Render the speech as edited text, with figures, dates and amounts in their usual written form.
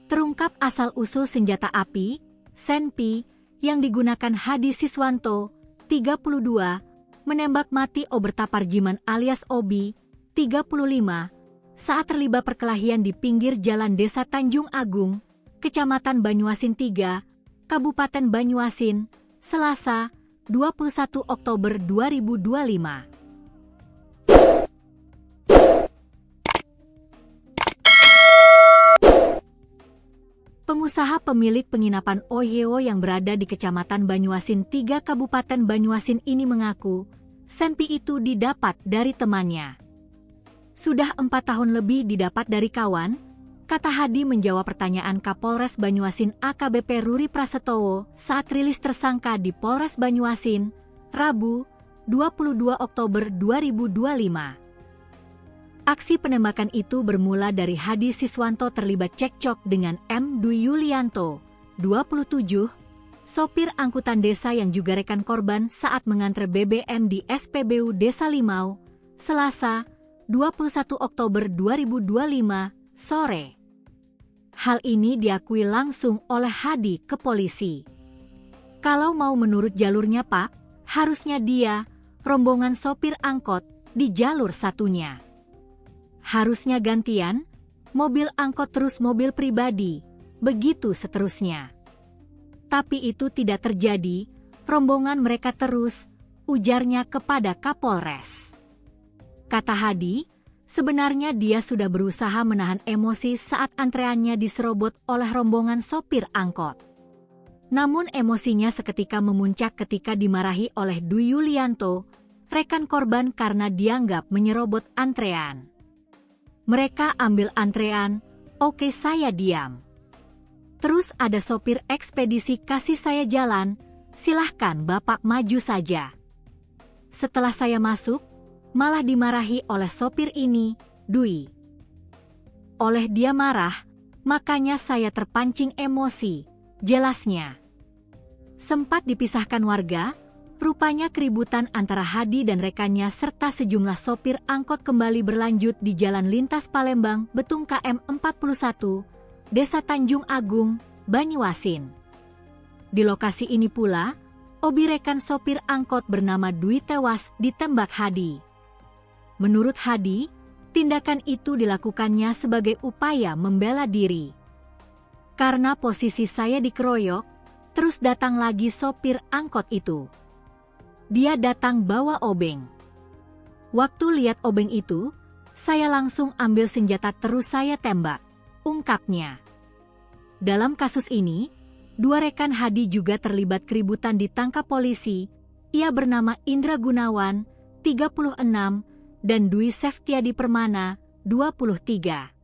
Terungkap asal-usul senjata api, Senpi, yang digunakan Hadi Siswanto, 32, menembak mati Oberta Parjiman alias Obi, 35, saat terlibat perkelahian di pinggir jalan Desa Tanjung Agung, Kecamatan Banyuasin 3, Kabupaten Banyuasin, Selasa, 21 Oktober 2025. Pengusaha pemilik penginapan Oyewo yang berada di Kecamatan Banyuasin 3 Kabupaten Banyuasin ini mengaku, Senpi itu didapat dari temannya. Sudah 4 tahun lebih didapat dari kawan, kata Hadi menjawab pertanyaan Kapolres Banyuasin AKBP Ruri Prasetyowo saat rilis tersangka di Polres Banyuasin, Rabu, 22 Oktober 2025. Aksi penembakan itu bermula dari Hadi Siswanto terlibat cekcok dengan M. Dwi Yulianto, 27, sopir angkutan desa yang juga rekan korban saat mengantar BBM di SPBU Desa Limau, Selasa, 21 Oktober 2025, sore. Hal ini diakui langsung oleh Hadi ke polisi. Kalau mau menurut jalurnya Pak, harusnya dia, rombongan sopir angkot, di jalur satunya. Harusnya gantian, mobil angkot terus mobil pribadi, begitu seterusnya. Tapi itu tidak terjadi, rombongan mereka terus, ujarnya kepada Kapolres. Kata Hadi, sebenarnya dia sudah berusaha menahan emosi saat antreannya diserobot oleh rombongan sopir angkot. Namun emosinya seketika memuncak ketika dimarahi oleh Dwi Yulianto, rekan korban karena dianggap menyerobot antrean. Mereka ambil antrean, oke saya diam. Terus ada sopir ekspedisi kasih saya jalan, silahkan Bapak maju saja. Setelah saya masuk, malah dimarahi oleh sopir ini, Dwi. Oleh dia marah, makanya saya terpancing emosi, jelasnya. Sempat dipisahkan warga, rupanya keributan antara Hadi dan rekannya serta sejumlah sopir angkot kembali berlanjut di Jalan Lintas Palembang, Betung KM 41, Desa Tanjung Agung, Banyuasin. Di lokasi ini pula, Obi rekan sopir angkot bernama Dwi tewas ditembak Hadi. Menurut Hadi, tindakan itu dilakukannya sebagai upaya membela diri. Karena posisi saya dikeroyok, terus datang lagi sopir angkot itu. Dia datang bawa obeng. Waktu lihat obeng itu, saya langsung ambil senjata terus saya tembak, ungkapnya. Dalam kasus ini, 2 rekan Hadi juga terlibat keributan ditangkap polisi. Ia bernama Indra Gunawan, 36, dan Dwi Seftiadi Permana, 23.